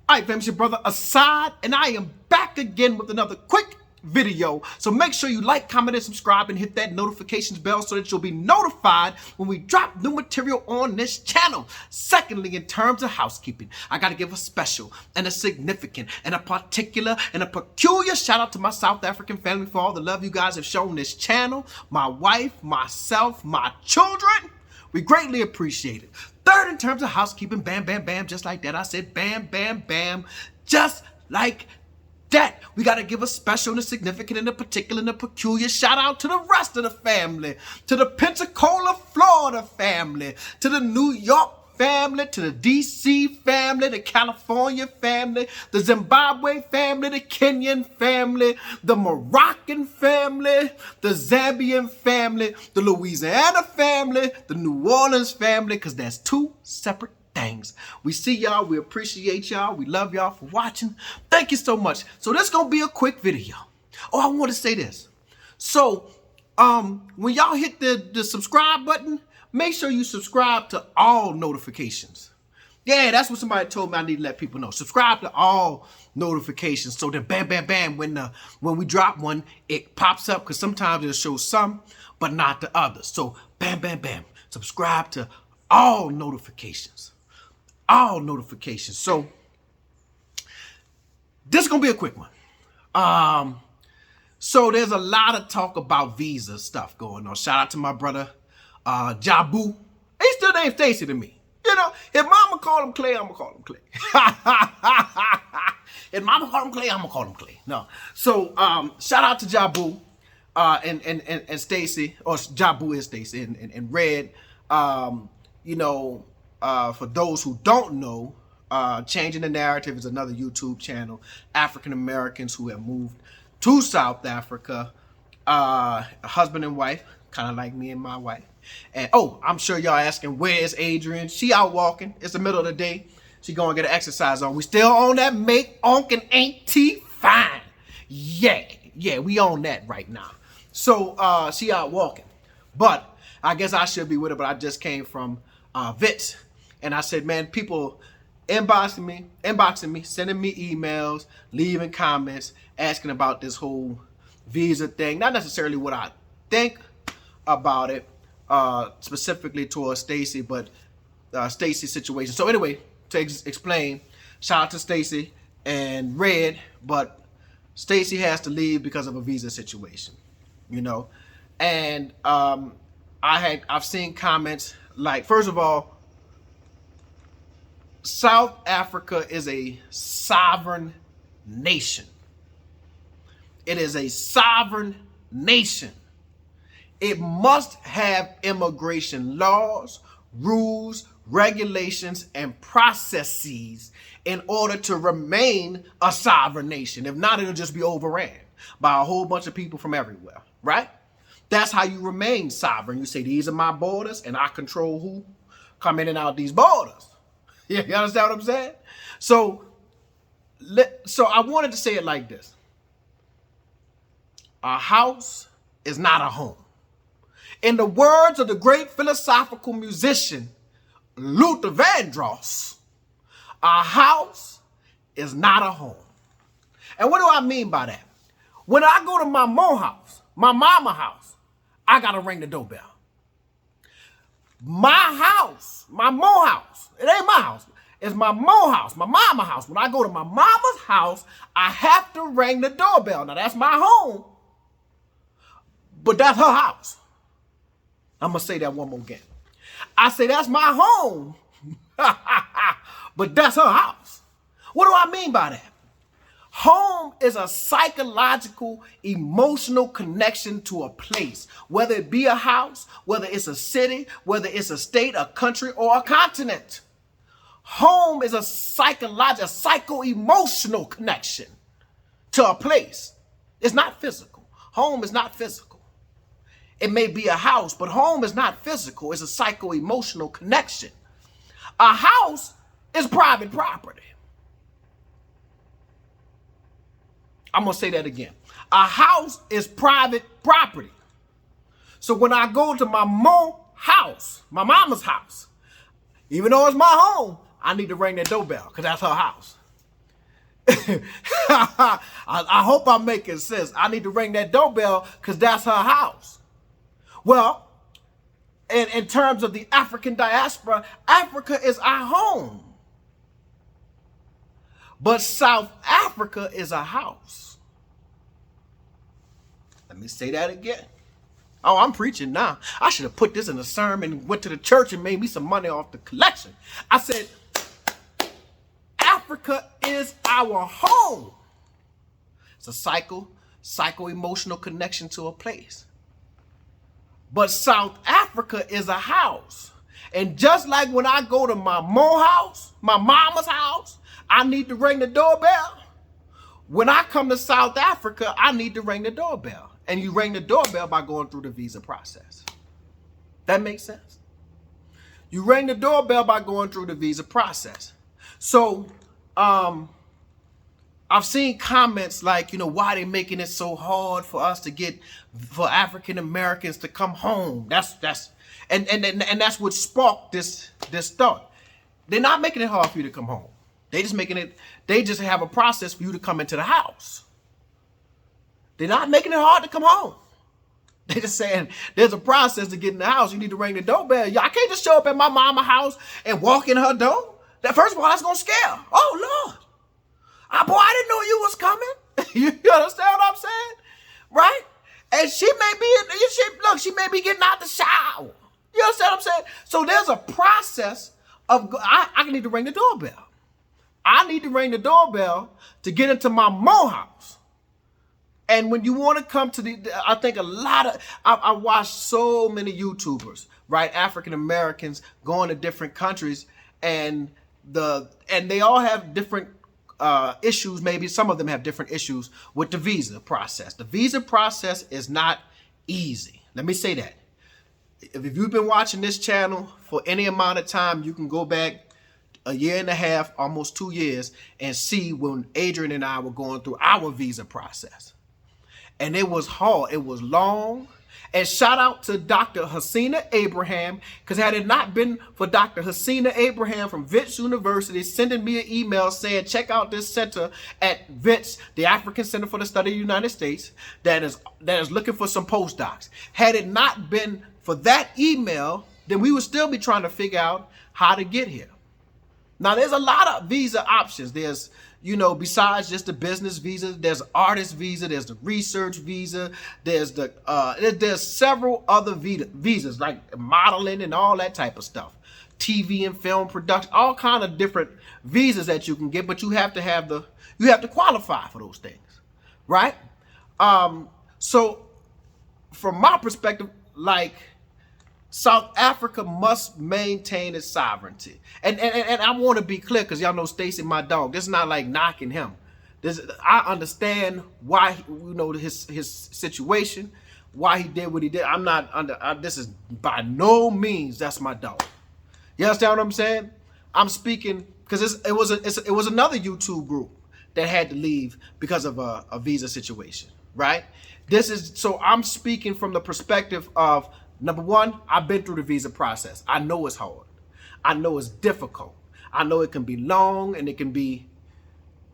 All right, fam, it's your brother Assad, and I am back again with another quick video. So make sure you like, comment, and subscribe, and hit that notifications bell so that you'll be notified when we drop new material on this channel. Secondly, in terms of housekeeping, I got to give a special and a significant and a particular and a peculiar shout out to my South African family for all the love you guys have shown this channel, my wife, myself, my children. We greatly appreciate it. Third, in terms of housekeeping, bam, bam, bam, just like that. I said bam, bam, bam, just like that. We got to give a special and a significant and a particular and a peculiar shout out to the rest of the family, to the Pensacola, Florida family, to the New York family, to the DC family, the California family, the Zimbabwe family, the Kenyan family, the Moroccan family, the Zambian family, the Louisiana family, the New Orleans family, because that's two separate things. We see y'all, we appreciate y'all, we love y'all for watching. Thank you so much. So this is gonna be a quick video. Oh, I want to say this. So when y'all hit the subscribe button, make sure you subscribe to all notifications. Yeah, that's what somebody told me I need to let people know. Subscribe to all notifications so that bam, bam, bam, when we drop one, it pops up, because sometimes it'll show some, but not the others. So bam, bam, bam, subscribe to all notifications. All notifications. So this is going to be a quick one. So there's a lot of talk about visa stuff going on. Shout out to my brother, Jabu. He still named Stacy to me. You know, if mama call him Clay, I'm gonna call him Clay. If mama call him Clay, I'm gonna call him Clay. No. So shout out to Jabu and Stacy, or Jabu is Stacy, and Red. You know, for those who don't know, Changing the Narrative is another YouTube channel. African Americans who have moved to South Africa, a husband and wife, kind of like me and my wife. And oh, I'm sure y'all asking, where's Adrian? She out walking. It's the middle of the day. She going to get an exercise on. We still on that make, onk, and ain't T fine. Yeah, we on that right now. So she out walking. But I guess I should be with her, but I just came from Vits. And I said, man, people inboxing me, sending me emails, leaving comments, asking about this whole visa thing. Not necessarily what I think about it, specifically towards Stacy, but Stacy's situation. So anyway, to explain, shout out to Stacy and Red, but Stacy has to leave because of a visa situation, you know. And I've seen comments like, first of all, South Africa is a sovereign nation. It is a sovereign nation. It must have immigration laws, rules, regulations, and processes in order to remain a sovereign nation. If not, it'll just be overran by a whole bunch of people from everywhere, right? That's how you remain sovereign. You say, these are my borders, and I control who come in and out these borders. You understand what I'm saying? So I wanted to say it like this. A house is not a home. In the words of the great philosophical musician, Luther Vandross, a house is not a home. And what do I mean by that? When I go to my mom house, my mama house, I got to ring the doorbell. My house, my mom house, it ain't my house. It's my mom house, my mama house. When I go to my mama's house, I have to ring the doorbell. Now, that's my home, but that's her house. I'm going to say that one more again. I say that's my home, but that's her house. What do I mean by that? Home is a psychological, emotional connection to a place, whether it be a house, whether it's a city, whether it's a state, a country, or a continent. Home is a psychological, psycho-emotional connection to a place. It's not physical. Home is not physical. It may be a house, but home is not physical. It's a psycho-emotional connection. A house is private property. I'm going to say that again. A house is private property. So when I go to my mom's house, my mama's house, even though it's my home, I need to ring that doorbell because that's her house. I hope I'm making sense. I need to ring that doorbell because that's her house. Well, in terms of the African diaspora, Africa is our home. But South Africa is a house. Let me say that again. Oh, I'm preaching now. I should have put this in a sermon and went to the church and made me some money off the collection. I said, Africa is our home. It's a psycho-emotional connection to a place. But South Africa is a house. And just like when I go to my house, my mama's house, I need to ring the doorbell. When I come to South Africa, I need to ring the doorbell. And you ring the doorbell by going through the visa process. That makes sense? You ring the doorbell by going through the visa process. So, I've seen comments like, why they making it so hard for us to for African Americans to come home. And that's what sparked this thought. They're not making it hard for you to come home. They just have a process for you to come into the house. They're not making it hard to come home. They're just saying there's a process to get in the house. You need to ring the doorbell. I can't just show up at my mama's house and walk in her door. First of all, that's going to scare her. Oh, Lord. Boy, I didn't know you was coming. You understand what I'm saying? Right? And she may be getting out the shower. You understand what I'm saying? So there's a process of, I need to ring the doorbell. I need to ring the doorbell to get into my house. And when you want to come to I think I watched so many YouTubers, right? African Americans going to different countries, and they all have different issues. Maybe some of them have different issues with the visa process. The visa process is not easy. Let me say that. If you've been watching this channel for any amount of time, you can go back a year and a half, almost 2 years, and see when Adrian and I were going through our visa process. And it was hard. It was long. And shout out to Dr. Hasina Abraham, because had it not been for Dr. Hasina Abraham from Wits University sending me an email saying, check out this center at Wits, the African Center for the Study of the United States, that is looking for some postdocs. Had it not been for that email, then we would still be trying to figure out how to get here. Now, there's a lot of visa options. There's, besides just the business visa, there's artist visa, there's the research visa, there's several other visas like modeling and all that type of stuff, TV and film production, all kind of different visas that you can get, but you have to qualify for those things, right? So from my perspective, South Africa must maintain its sovereignty. And I want to be clear, because y'all know Stacy, my dog. This is not like knocking him. I understand why, his situation, why he did what he did. I'm not this is by no means, that's my dog. You understand what I'm saying? I'm speaking because it was another YouTube group that had to leave because of a visa situation, right? So I'm speaking from the perspective of, number one, I've been through the visa process. I know it's hard. I know it's difficult. I know it can be long, and it can be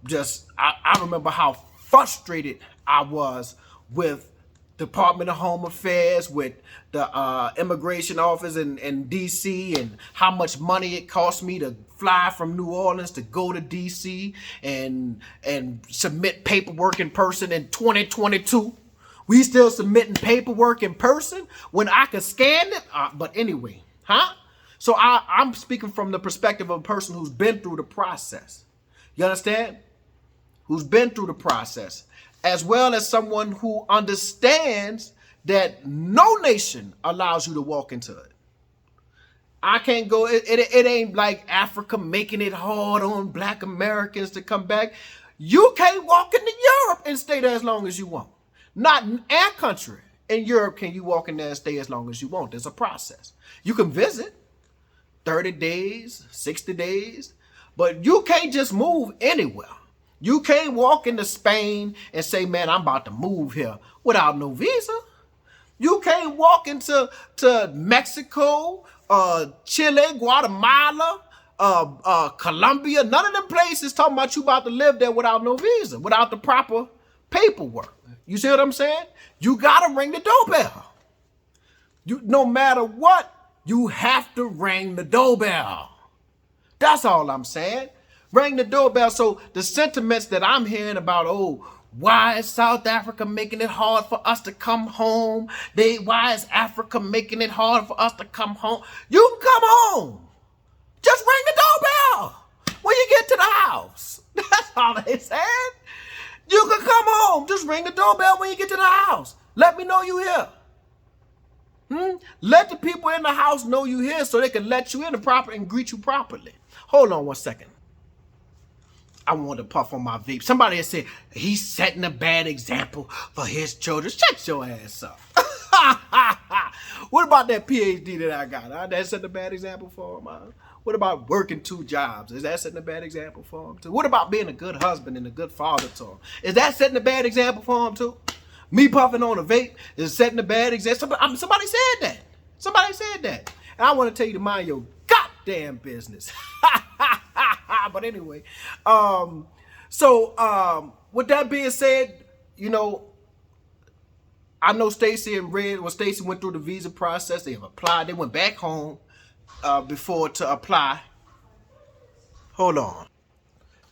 just, I remember how frustrated I was with Department of Home Affairs, with the immigration office in DC, and how much money it cost me to fly from New Orleans to go to DC and submit paperwork in person in 2022. We still submitting paperwork in person when I could scan it. But anyway, So I'm speaking from the perspective of a person who's been through the process. You understand? Who's been through the process, as well as someone who understands that no nation allows you to walk into it. I can't go. It ain't like Africa making it hard on Black Americans to come back. You can't walk into Europe and stay there as long as you want. Not in our country. In Europe, can you walk in there and stay as long as you want? There's a process. You can visit 30 days, 60 days, but you can't just move anywhere. You can't walk into Spain and say, man, I'm about to move here without no visa. You can't walk into Mexico, Chile, Guatemala, Colombia, none of them places talking about you about to live there without no visa, without the proper paperwork. You see what I'm saying? You gotta ring the doorbell. No matter what, you have to ring the doorbell. That's all I'm saying. Ring the doorbell. So the sentiments that I'm hearing about, oh, why is South Africa making it hard for us to come home? Why is Africa making it hard for us to come home? You can come home. Just ring the doorbell when you get to the house. That's all they said. You can come home. Just ring the doorbell when you get to the house. Let me know you here. Let the people in the house know you here so they can let you in and greet you properly. Hold on one second. I want to puff on my vape. Somebody has said he's setting a bad example for his children. Shut your ass up. What about that PhD that I got? That setting a bad example for him? What about working 2 jobs? Is that setting a bad example for him too? What about being a good husband and a good father to him? Is that setting a bad example for him too? Me puffing on a vape is setting a bad example. Somebody said that. Somebody said that. And I want to tell you to mind your goddamn business. But anyway, with that being said, you know, I know Stacy and Red, when Stacy went through the visa process, they have applied. They went back home before to apply. Hold on.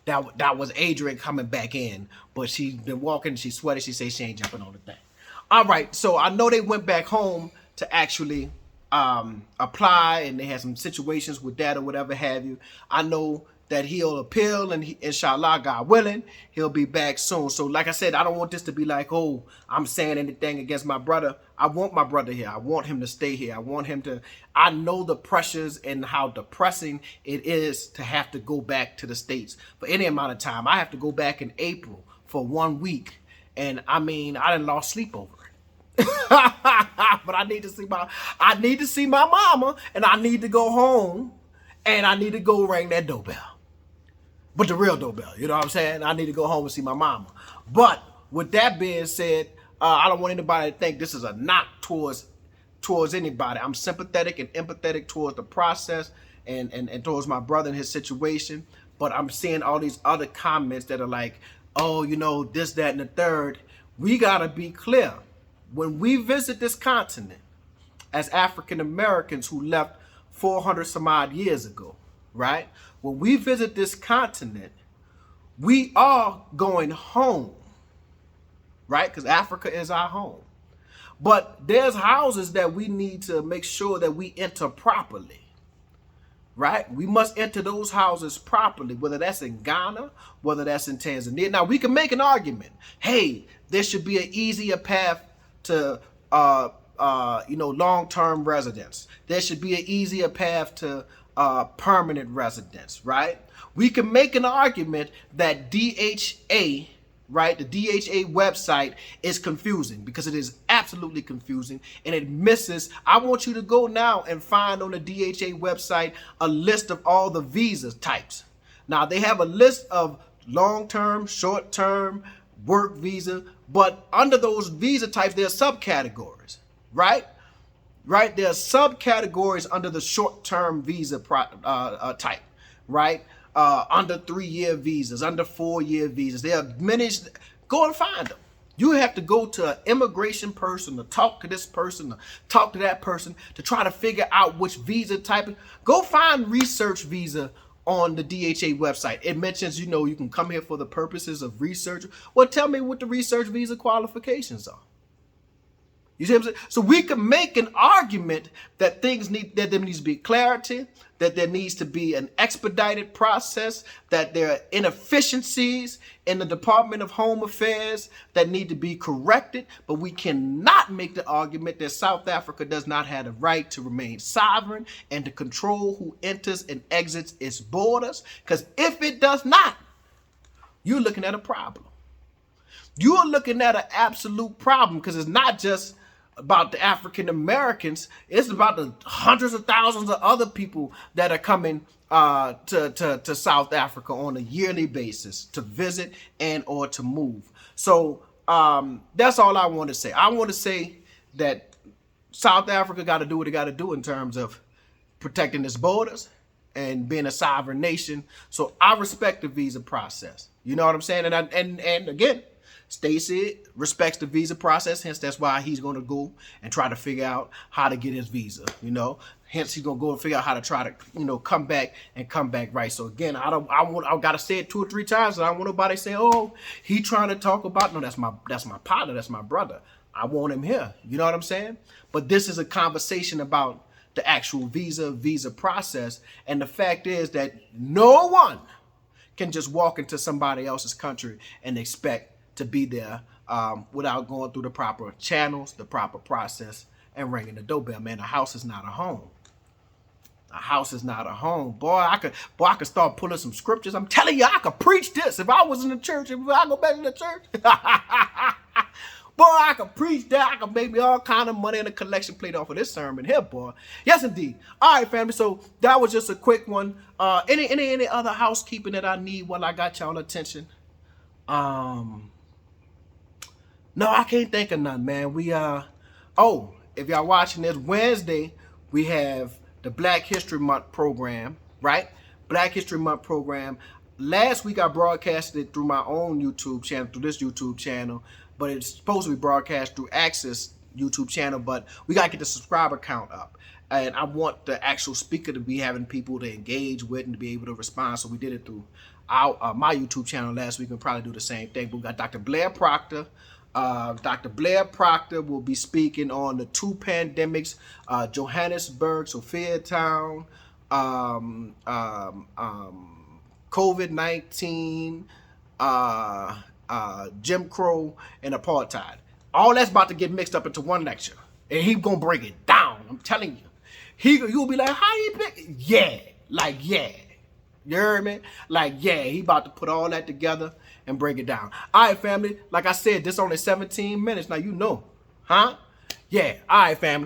That was Adrian coming back in, but she's been walking, she's sweaty, she says she ain't jumping on the thing. All right, so I know they went back home to actually apply, and they had some situations with that or whatever have you. I know that he'll appeal, and inshallah, God willing, he'll be back soon. So like I said, I don't want this to be like, oh, I'm saying anything against my brother. I want my brother here. I want him to stay here. I know the pressures and how depressing it is to have to go back to the States for any amount of time. I have to go back in April for 1 week. And I mean, I done lost sleep over it. But I need to see my mama, and I need to go home, and I need to go ring that doorbell. But the real doorbell, you know what I'm saying? I need to go home and see my mama. But with that being said, I don't want anybody to think this is a knock towards anybody. I'm sympathetic and empathetic towards the process and towards my brother and his situation. But I'm seeing all these other comments that are like, oh, you know, this, that, and the third. We got to be clear. When we visit this continent as African Americans who left 400 some odd years ago, right? When we visit this continent, we are going home, right? Because Africa is our home. But there's houses that we need to make sure that we enter properly, right? We must enter those houses properly, whether that's in Ghana, whether that's in Tanzania. Now, we can make an argument. Hey, there should be an easier path to long-term residence. There should be an easier path to permanent residence, right? We can make an argument that DHA, right, the DHA website is confusing, because it is absolutely confusing, and it misses. I want you to go now and find on the DHA website a list of all the visa types. Now, they have a list of long-term, short-term, work visa, but under those visa types, there are subcategories, right? Right, there are subcategories under the short-term visa type, right? Under 3-year visas, under 4-year visas. There are many. Go and find them. You have to go to an immigration person to talk to this person, to talk to that person, to try to figure out which visa type. Go find research visa on the DHA website. It mentions, you know, you can come here for the purposes of research. Well, tell me what the research visa qualifications are. You see what I'm saying? So we can make an argument that there needs to be clarity, that there needs to be an expedited process, that there are inefficiencies in the Department of Home Affairs that need to be corrected. But we cannot make the argument that South Africa does not have the right to remain sovereign and to control who enters and exits its borders. Because if it does not, you're looking at a problem. You're looking at an absolute problem, because it's not just about the African Americans. It's about the hundreds of thousands of other people that are coming to South Africa on a yearly basis to visit and or to move. So that's all I want to say. I want to say that South Africa got to do what it got to do in terms of protecting its borders, and being a sovereign nation. So I respect the visa process. You know what I'm saying? And again, Stacey respects the visa process. Hence, that's why he's going to go and try to figure out how to get his visa. You know, hence he's going to go and figure out how to try to, come back right. So again, I got to say it 2 or 3 times. And I don't want nobody to say, oh, he trying to talk about. No, that's my partner. That's my brother. I want him here. You know what I'm saying? But this is a conversation about the actual visa process. And the fact is that no one can just walk into somebody else's country and expect to be there without going through the proper channels, the proper process, and ringing the doorbell. Man, a house is not a home. A house is not a home. Boy, I could start pulling some scriptures. I'm telling you, I could preach this. If I was in the church, if I go back to the church, boy, I could preach that. I could make me all kind of money in the collection plate off of this sermon here, boy. Yes, indeed. All right, family. So that was just a quick one. Any other housekeeping that I need while I got y'all attention? No, I can't think of none, man. Oh, if y'all watching this Wednesday, we have the Black History Month program, right? Black History Month program. Last week I broadcasted it through my own YouTube channel, through this YouTube channel, but it's supposed to be broadcast through Access YouTube channel, but we got to get the subscriber count up. And I want the actual speaker to be having people to engage with and to be able to respond. So we did it through my YouTube channel last week. We'll probably do the same thing. But we got Dr. Blair Proctor. Dr. Blair Proctor will be speaking on the 2 pandemics, Johannesburg, Sophiatown, COVID-19, Jim Crow, and apartheid. All that's about to get mixed up into one lecture. And he's going to break it down. I'm telling you. You'll be like, how you pick? Yeah. Like, yeah. You heard me? Like, yeah, he about to put all that together and break it down. All right, family. Like I said, this only 17 minutes. Now, you know. Huh? Yeah. All right, family.